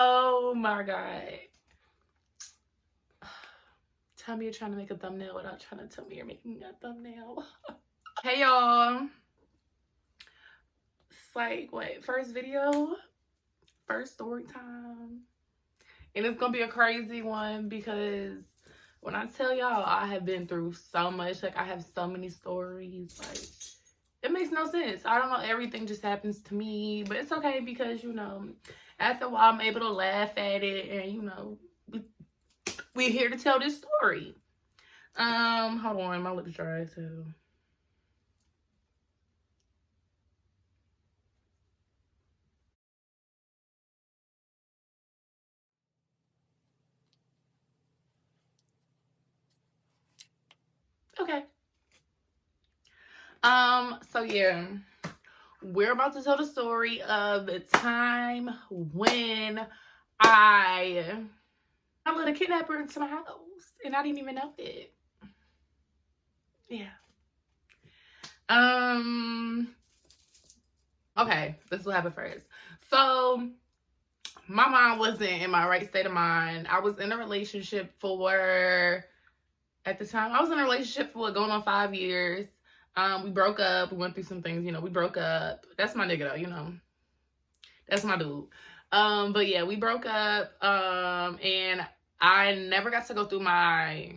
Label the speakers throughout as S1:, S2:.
S1: Oh my God. Tell me you're trying to make a thumbnail without trying to tell me you're making a thumbnail. Hey y'all. It's like, what, first video? First story time. And it's gonna be a crazy one because when I tell y'all I have been through so much, like I have so many stories, like it makes no sense. I don't know, everything just happens to me, but it's okay because, you know, after a while I'm able to laugh at it and, you know, we're here to tell this story. Hold on, my lips dry too. Okay. So yeah, we're about to tell the story of the time when I let a kidnapper into my house and I didn't even know it. Yeah. Okay, this will happen first. So my mom wasn't in my right state of mind. I was in a relationship for, at the time, I was in a relationship for going on 5 years. We broke up. We went through some things, you know, we broke up. That's my nigga though, you know. That's my dude. But yeah, we broke up. And I never got to go through my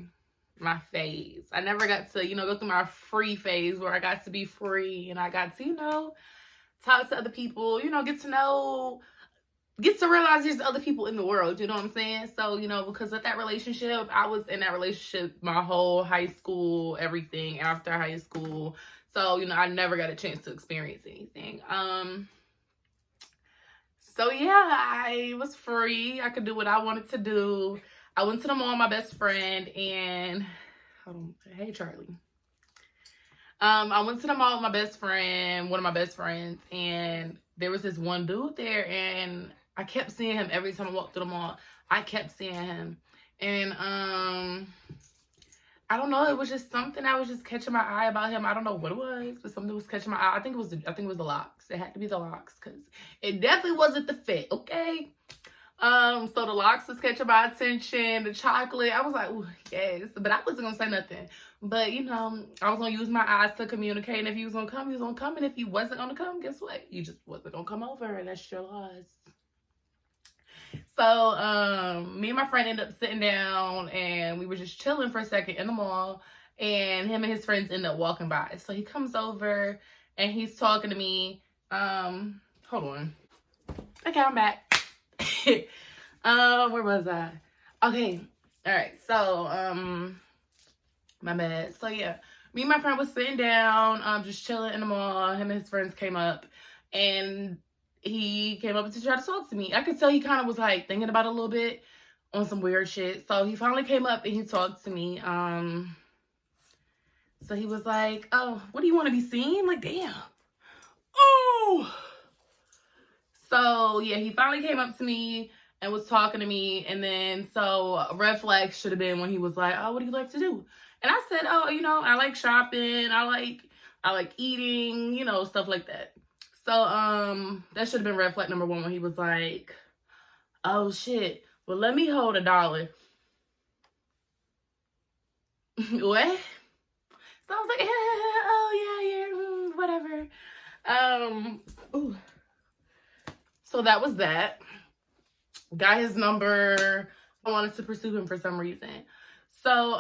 S1: phase. I never got to, you know, go through my free phase where I got to be free and I got to, you know, talk to other people, you know, get to realize there's other people in the world, you know what I'm saying? So, you know, because of that relationship, I was in that relationship my whole high school, everything after high school. So, you know, I never got a chance to experience anything. So yeah, I was free. I could do what I wanted to do. I went to the mall with my best friend and, hold on, hey Charlie. I went to the mall with my best friend, one of my best friends, and there was this one dude there, and I kept seeing him every time I walked through the mall. I kept seeing him, and I don't know. It was just something that was just catching my eye about him. I don't know what it was, but something was catching my eye. I think it was the locks. It had to be the locks because it definitely wasn't the fit. Okay. So the locks was catching my attention. The chocolate, I was like, ooh, yes. But I wasn't gonna say nothing. But you know, I was gonna use my eyes to communicate. And if he was gonna come, he was gonna come. And if he wasn't gonna come, guess what? You just wasn't gonna come over, and that's your loss. So me and my friend ended up sitting down and we were just chilling for a second in the mall, and him and his friends ended up walking by. So he comes over and he's talking to me. Hold on. Okay, I'm back. Where was I? Okay. All right. So my bad. So yeah, me and my friend was sitting down, just chilling in the mall. Him and his friends came up and he came up to try to talk to me. I could tell he kind of was like thinking about it a little bit on some weird shit. So he finally came up and he talked to me. So he was like, oh, what do you want to be seen? Like, damn. Oh. So yeah, he finally came up to me and was talking to me. And then, so red flag should have been when he was like, oh, what do you like to do? And I said, oh, you know, I like shopping. I like eating, you know, stuff like that. So, that should have been red flag number 1 when he was like, oh shit, well, let me hold $1. What? So I was like, oh yeah, whatever. Ooh. So that was that. Got his number. I wanted to pursue him for some reason. So,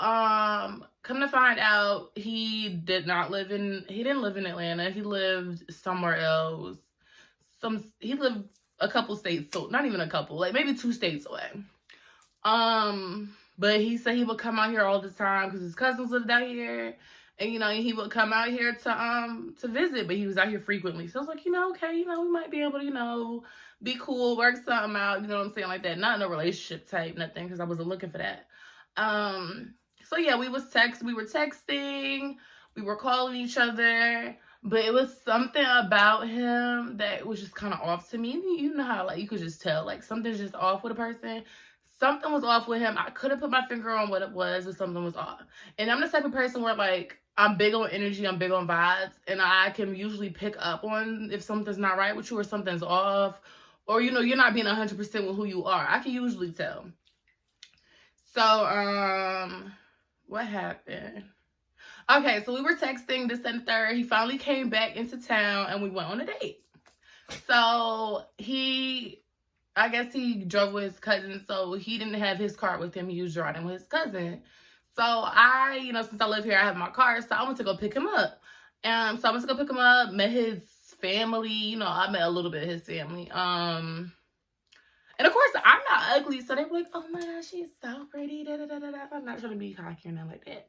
S1: come to find out, he didn't live in Atlanta. He lived somewhere else. He lived a couple states, so not even a couple, like maybe 2 states away. But he said he would come out here all the time because his cousins lived out here. And, you know, he would come out here to visit, but he was out here frequently. So I was like, you know, okay, you know, we might be able to, you know, be cool, work something out, you know what I'm saying, like that. Not in a relationship type, nothing, because I wasn't looking for that. So yeah, we were texting, we were calling each other, but it was something about him that was just kind of off to me. You know how, like, you could just tell, like, something's just off with a person. Something was off with him. I couldn't put my finger on what it was, but something was off. And I'm the type of person where, like, I'm big on energy, I'm big on vibes, and I can usually pick up on if something's not right with you or something's off, or, you know, you're not being 100% with who you are. I can usually tell. So, what happened? Okay, so we were texting this and third. He finally came back into town and we went on a date. So I guess he drove with his cousin, so he didn't have his car with him. He was driving with his cousin. So I, you know, since I live here, I have my car, so I went to go pick him up. So I went to go pick him up, met his family. You know, I met a little bit of his family. And of course, I'm not ugly, so they were like, "Oh my gosh, she's so pretty." Da, da, da, da, da. I'm not trying to be cocky or nothing like that.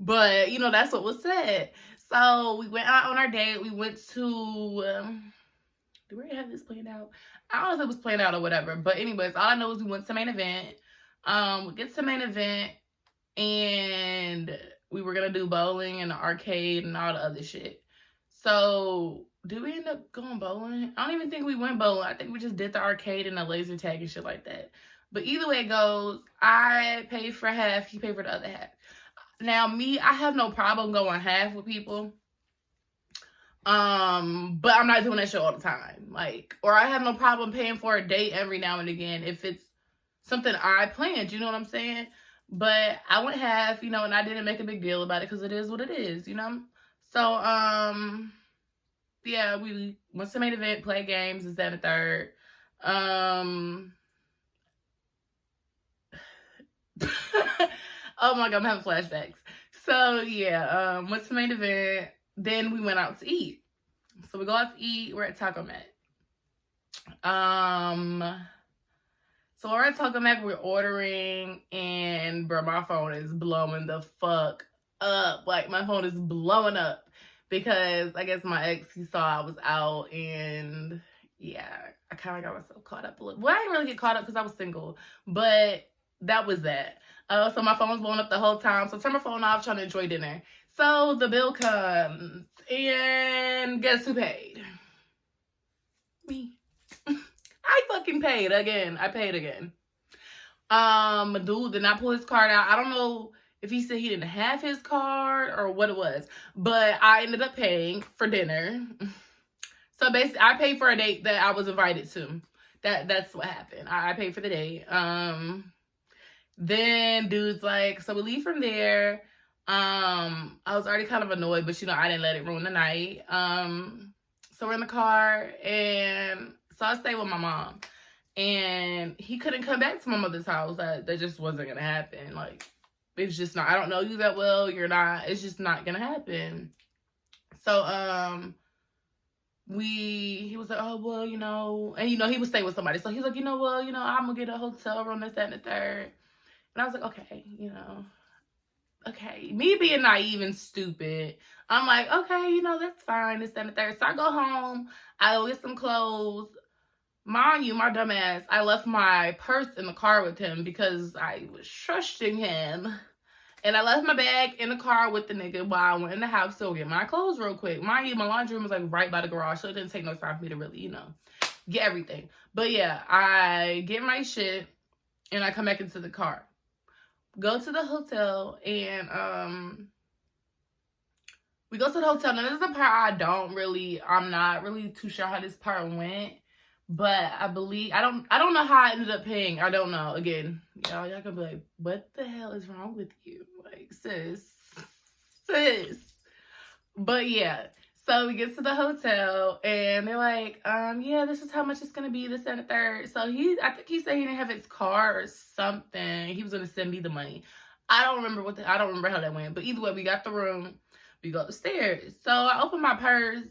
S1: But, you know, that's what was said. So we went out on our date. We went to, do we already have this planned out? I don't know if it was planned out or whatever. But anyways, all I know is we went to main event. We get to main event and we were going to do bowling and the arcade and all the other shit. So did we end up going bowling? I don't even think we went bowling. I think we just did the arcade and the laser tag and shit like that. But either way it goes, I paid for half. He paid for the other half. Now, me, I have no problem going half with people. But I'm not doing that shit all the time. Like, or I have no problem paying for a date every now and again if it's something I planned, you know what I'm saying? But I went half, you know, and I didn't make a big deal about it because it is what it is, you know? So, yeah, we went to main event, played games, this, that, and the third. Oh my God, I'm having flashbacks. So yeah, went to main event. Then we went out to eat. So we go out to eat. We're at Taco Mat. So we're at Taco Mat. We're ordering, and bro, my phone is blowing the fuck up. Like my phone is blowing up because I guess my ex, he saw I was out, and yeah, I kind of got myself caught up a little. Well, I didn't really get caught up because I was single, but that was that. So my phone was blowing up the whole time. So I turned my phone off, trying to enjoy dinner. So the bill comes, and guess who paid? Me. I fucking paid again. I paid again. Dude did not pull his card out. I don't know if he said he didn't have his card or what it was, but I ended up paying for dinner. So basically, I paid for a date that I was invited to. That's what happened. I paid for the date. Then dude's like, so we leave from there. I was already kind of annoyed, but you know, I didn't let it ruin the night. So we're in the car, and so I stayed with my mom, and he couldn't come back to my mother's house. That just wasn't gonna happen. Like, it's just not. I don't know you that well. You're not. It's just not gonna happen. So he was like, oh well, you know, and you know, he would stay with somebody. So he's like, you know, well, you know, I'm gonna get a hotel room, this, that, and the third. And I was like, okay, you know, okay. Me being naive and stupid, I'm like, okay, you know, that's fine, this, that, and the third. So I go home, I go get some clothes. Mind you, my dumb ass, I left my purse in the car with him because I was trusting him. And I left my bag in the car with the nigga while I went in the house to get my clothes real quick. Mind you, my laundry room was like right by the garage, so it didn't take no time for me to really, you know, get everything. But yeah, I get my shit and I come back into the car. Go to the hotel, and we go to the hotel. Now, this is the part I'm not really too sure how this part went, but I believe, I don't know how I ended up paying. I don't know. Again, y'all can be like, what the hell is wrong with you? Like, sis. But yeah, so we get to the hotel, and they're like, yeah, this is how much it's gonna be, this and the third. So I think he said he didn't have his card or something. He was gonna send me the money. I don't remember how that went. But either way, we got the room. We go upstairs. So I opened my purse,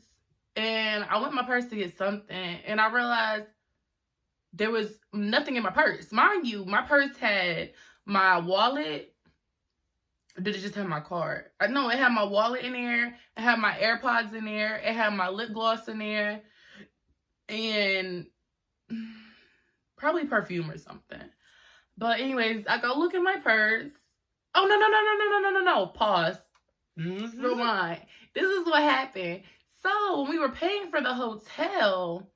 S1: and I went in my purse to get something, and I realized there was nothing in my purse. Mind you, my purse had my wallet. Did it just have my card? No, it had my wallet in there. It had my AirPods in there. It had my lip gloss in there. And probably perfume or something. But anyways, I go look in my purse. Oh, no. Pause. Rewind. This is what happened. So when we were paying for the hotel,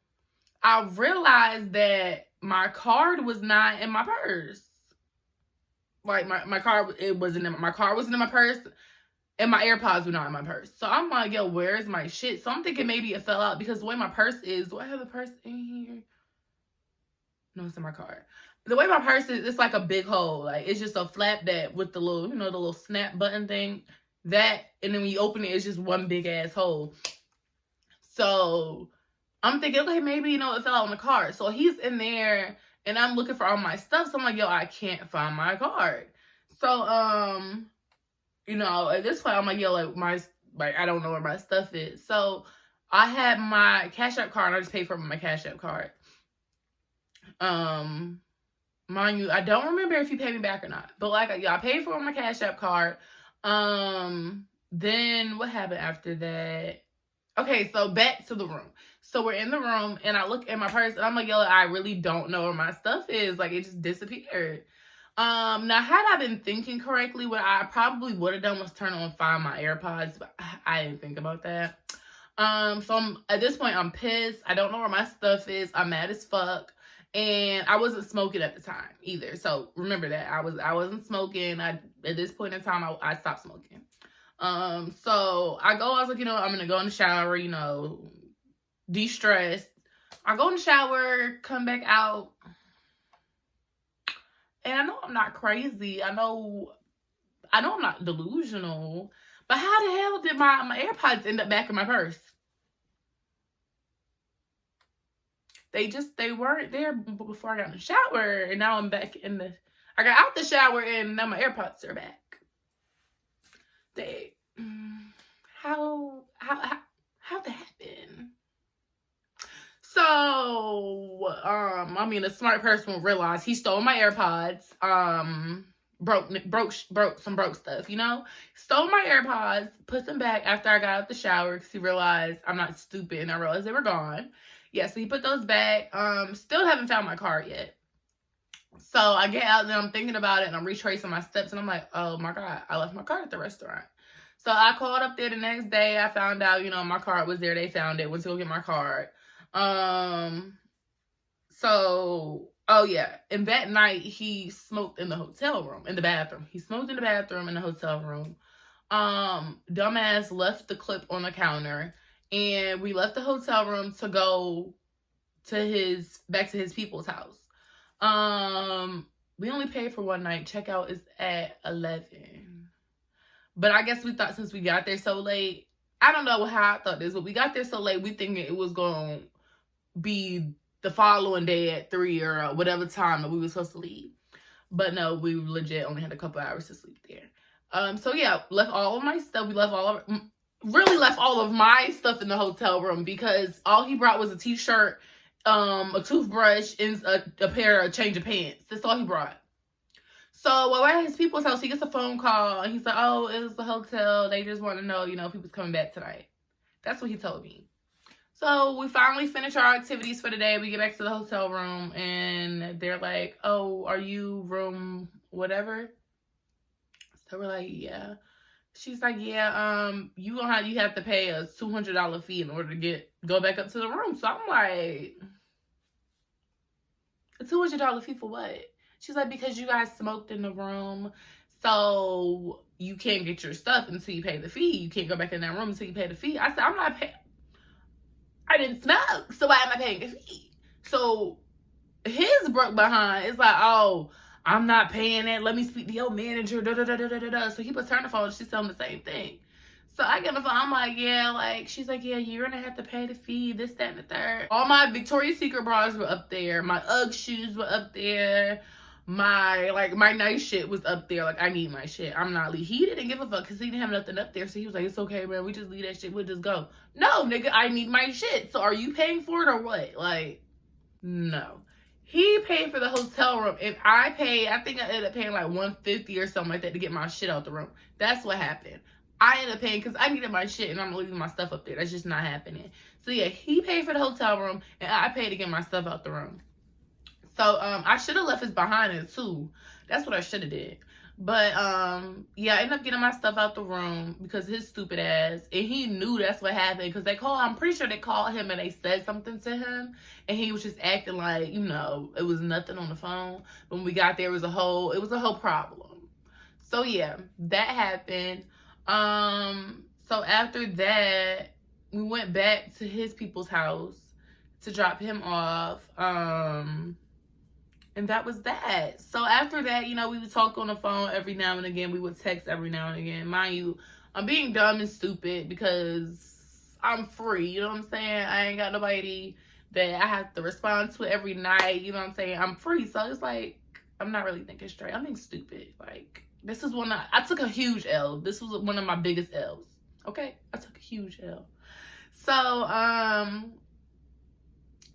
S1: I realized that my card was not in my purse. Like my car, wasn't in my purse, and my AirPods were not in my purse. So I'm like, yo, where's my shit? So I'm thinking maybe it fell out because the way my purse is. Do I have the purse in here? No, it's in my car. The way my purse is, it's like a big hole. Like, it's just a flap that with the little, the little snap button thing. That, and then when you open it, it's just one big ass hole. So I'm thinking, okay, maybe, it fell out in the car. So he's in there, and I'm looking for all my stuff. So I'm like, yo, I can't find my card. So, at this point, I'm like, yo, I don't know where my stuff is. So I had my Cash App card, and I just paid for it with my Cash App card. Mind you, I don't remember if he paid me back or not. But I paid for it with my Cash App card. Then what happened after that? Okay, so back to the room. So we're in the room, and I look at my purse, and I'm like, yo, I really don't know where my stuff is. Like, it just disappeared. Now, had I been thinking correctly, what I probably would have done was turn on Find My AirPods, but I didn't think about that. So at this point, I'm pissed. I don't know where my stuff is. I'm mad as fuck. And I wasn't smoking at the time either. So remember that. I wasn't smoking. At this point in time, I stopped smoking. So I was like, I'm gonna go in the shower, de-stress. I go in the shower, come back out. And I know I'm not crazy. I know I'm not delusional. But how the hell did my AirPods end up back in my purse? They weren't there before I got in the shower, and now I'm back I got out the shower, and now my AirPods are back. How that happen? So, a smart person will realize he stole my AirPods, broke some stuff, stole my AirPods, put them back after I got out the shower, because he realized I'm not stupid, and I realized they were gone. Yeah, so he put those back. Still haven't found my card yet. So I get out and I'm thinking about it, and I'm retracing my steps, and I'm like, oh my God, I left my card at the restaurant. So I called up there the next day. I found out, my card was there. They found it. Went to go get my card. So, oh yeah. And that night he smoked in the hotel room, in the bathroom. He smoked in the bathroom in the hotel room. Dumbass left the clip on the counter, and we left the hotel room to go to back to his people's house. We only paid for one night. Checkout is at 11. But I guess we thought, since we got there so late, I don't know how I thought this, but we got there so late, we thinking it was going to be the following day at 3 or whatever time that we were supposed to leave. But no, we legit only had a couple hours to sleep there. So yeah, left all of my stuff. We left all of my stuff in the hotel room, because all he brought was a t-shirt, a toothbrush, and a change of pants. That's all he brought. So we're at his people's house. He gets a phone call, and he's like, oh, it was the hotel. They just want to know, if people's coming back tonight. That's what he told me. So we finally finish our activities for the day. We get back to the hotel room, and they're like, oh, are you room whatever? So we're like, yeah. She's like, yeah, you have to pay a $200 fee in order to go back up to the room. So I'm like, a $200 fee for what? She's like, because you guys smoked in the room, so you can't get your stuff until you pay the fee. You can't go back in that room until you pay the fee. I said, I'm not paying. I didn't smoke, so why am I paying a fee? So his broke behind is like, oh, I'm not paying it. Let me speak to your manager. Da, da, da, da, da, da. So he puts her on the phone, and she's telling the same thing. So I get on the phone. I'm like, yeah, she's like, yeah, you're going to have to pay the fee, this, that, and the third. All my Victoria's Secret bras were up there. My UGG shoes were up there. My nice shit was up there. I need my shit. I'm not leaving. He didn't give a fuck, because he didn't have nothing up there. So he was like, it's okay, man. We just leave that shit. We'll just go. No, nigga, I need my shit. So are you paying for it or what? No. He paid for the hotel room, and I think I ended up paying $150 or something like that to get my shit out the room. That's what happened. I ended up paying because I needed my shit, and I'm leaving my stuff up there. That's just not happening. So yeah, he paid for the hotel room, and I paid to get my stuff out the room. So I should have left his behind it too. That's what I should have did. But yeah, I ended up getting my stuff out the room because his stupid ass, and he knew that's what happened, because I'm pretty sure they called him and they said something to him, and he was just acting like, it was nothing on the phone. When we got there, it was a whole problem. So yeah, that happened. So after that, we went back to his people's house to drop him off. And that was that. So after that, you know, we would talk on the phone every now and again. We would text every now and again. Mind you, I'm being dumb and stupid because I'm free. You know what I'm saying? I ain't got nobody that I have to respond to every night. You know what I'm saying? I'm free. So it's like, I'm not really thinking straight. I'm being stupid. Like, this is one I took a huge L. This was one of my biggest L's. Okay? I took a huge L. So,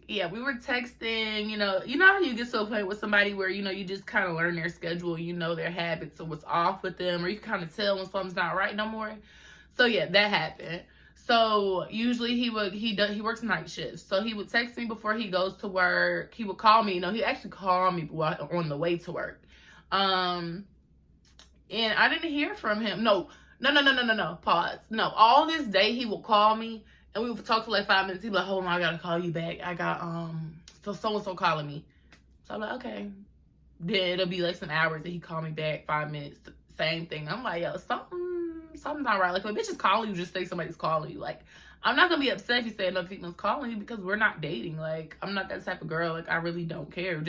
S1: yeah, we were texting, you know how you get to a point with somebody where, you know, you just kind of learn their schedule, you know their habits or what's off with them, or you kind of tell when something's not right no more. So yeah, that happened. So usually he works night shifts. So he would text me before he goes to work. He would call me, you know, he actually called me on the way to work. And I didn't hear from him. No. Pause. No, all this day he would call me. And we would talk for like 5 minutes. He'd be like, hold on, I gotta call you back. I got, so-and-so calling me. So I'm like, okay. Then it'll be like some hours that he called me back, 5 minutes, same thing. I'm like, yo, something's not right. Like, when a bitch is calling you, just say somebody's calling you. Like, I'm not gonna be upset if you say another female's calling you because we're not dating. Like, I'm not that type of girl. Like, I really don't care.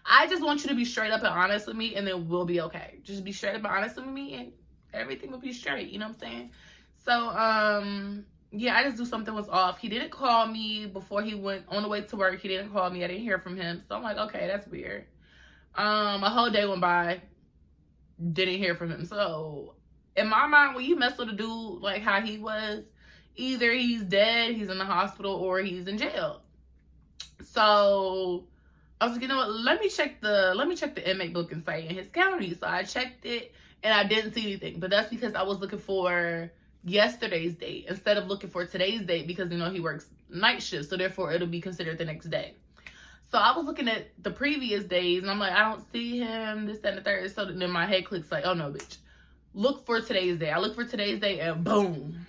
S1: I just want you to be straight up and honest with me, and then we'll be okay. Just be straight up and honest with me, and everything will be straight. You know what I'm saying? So, yeah, I just knew something was off. He didn't call me before he went on the way to work. He didn't call me. I didn't hear from him. So I'm like, okay, that's weird. A whole day went by. Didn't hear from him. So in my mind, when you mess with a dude like how he was, either he's dead, he's in the hospital, or he's in jail. So I was like, you know what? Let me check the inmate booking site in his county. So I checked it and I didn't see anything. But that's because I was looking for yesterday's date instead of looking for today's date because, you know, he works night shift, so therefore it'll be considered the next day. So I was looking at the previous days and I'm like, I don't see him, this, that, and the third. So then my head clicks like, oh no, bitch, look for today's day. I look for today's day and boom,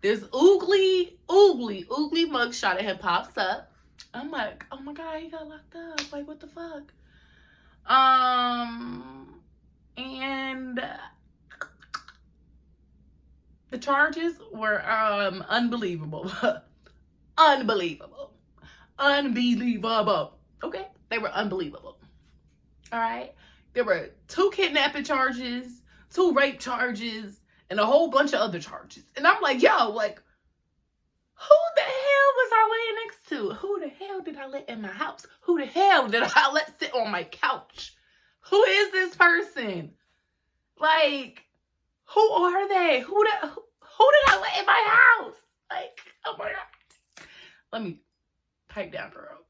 S1: this oogly mugshot of him pops up. I'm like, oh my God, he got locked up. Like, what the fuck? And the charges were unbelievable. Unbelievable. Okay? They were unbelievable. All right? There were 2 kidnapping charges, 2 rape charges, and a whole bunch of other charges. And I'm like, yo, like, who the hell was I laying next to? Who the hell did I let in my house? Who the hell did I let sit on my couch? Who is this person? Like, who are they? Who did I let in my house? Like, oh my God. Let me pipe down, girl.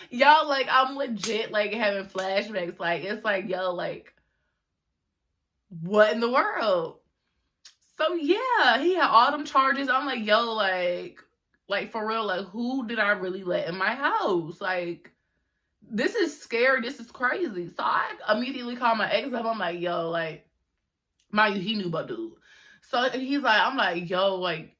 S1: Y'all, like, I'm legit, like, having flashbacks. Like, it's like, yo, like, what in the world? So, yeah, he had all them charges. I'm like, yo, like, for real, like, who did I really let in my house? Like, this is scary. This is crazy. So, I immediately called my ex up. I'm like, yo, like, mind you, he knew about dude. So, he's like, I'm like, yo, like,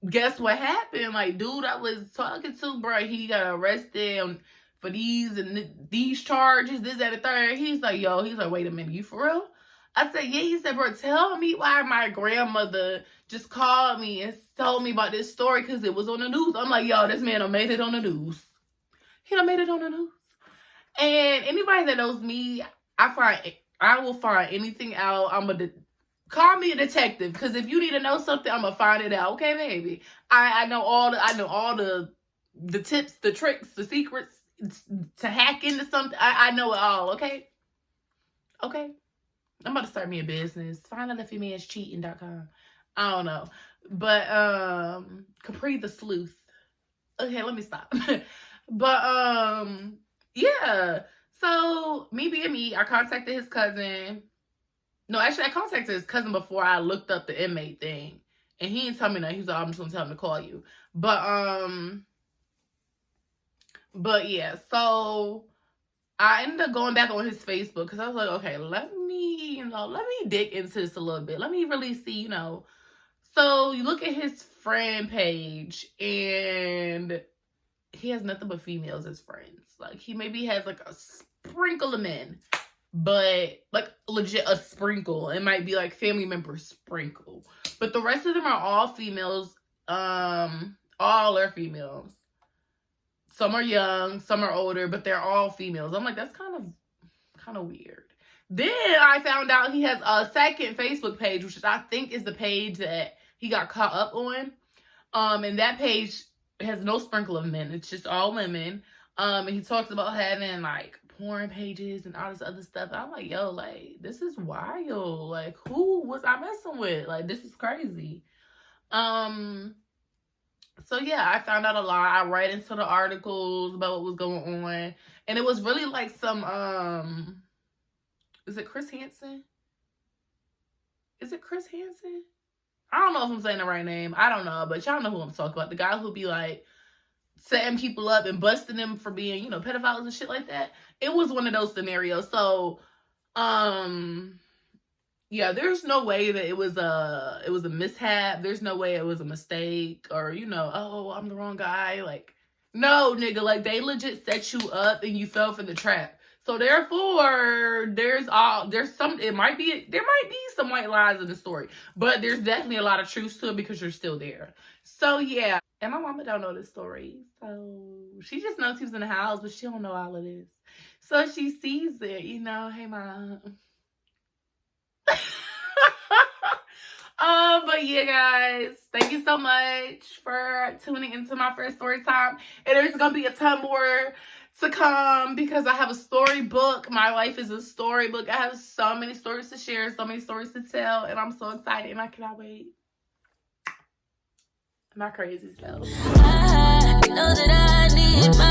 S1: guess what happened? Like, dude I was talking to, bro, he got arrested for these and these charges, this, that, and the third. He's like, wait a minute, you for real? I said, yeah. He said, bro, tell me why my grandmother just called me and told me about this story because it was on the news. I'm like, yo, this man done made it on the news. He done made it on the news. And anybody that knows me, I will find anything out. Call me a detective, because if you need to know something, I'm gonna find it out. Okay, baby. I know all the tips, the tricks, the secrets to hack into something. I know it all. Okay. I'm about to start me a business. Find out if your man's cheating.com. I don't know. But Capri the Sleuth. Okay, let me stop. But yeah. So me being me, I contacted his cousin. No, actually I contacted his cousin before I looked up the inmate thing. And he didn't tell me that. He was like, I'm just gonna tell him to call you. But yeah, so I ended up going back on his Facebook because I was like, okay, let me dig into this a little bit. Let me really see, So you look at his friend page and he has nothing but females as friends. Like, he maybe has like a sprinkle of men, but like legit a sprinkle. It might be like family member sprinkle, but the rest of them are all females. All are females. Some are young, some are older, but they're all females. I'm like, that's kind of weird. Then I found out he has a second Facebook page, which I think is the page that he got caught up on. And that page has no sprinkle of men. It's just all women. And he talks about having like porn pages and all this other stuff. I'm like, yo, like, this is wild. Like, who was I messing with? Like, this is crazy. So yeah, I found out a lot. I read into the articles about what was going on. And it was really like some, is it Chris Hansen? Is it Chris Hansen? I don't know if I'm saying the right name. I don't know, but y'all know who I'm talking about. The guy who be like setting people up and busting them for being, you know, pedophiles and shit like that. It was one of those scenarios. So, yeah, there's no way that it was a mishap. There's no way it was a mistake or, you know, oh, I'm the wrong guy. Like, no, nigga, like they legit set you up and you fell for the trap. So therefore, there might be some white lies in the story, but there's definitely a lot of truth to it because you're still there. So yeah, and my mama don't know this story, so she just knows he was in the house, but she don't know all of this. So she sees it, you know. Hey, mom. But yeah, guys, thank you so much for tuning into my first story time. And there's gonna be a ton more to come because I have a storybook. My life is a storybook. I have so many stories to share, so many stories to tell, and I'm so excited and I cannot wait. My crazy self. I know that I need my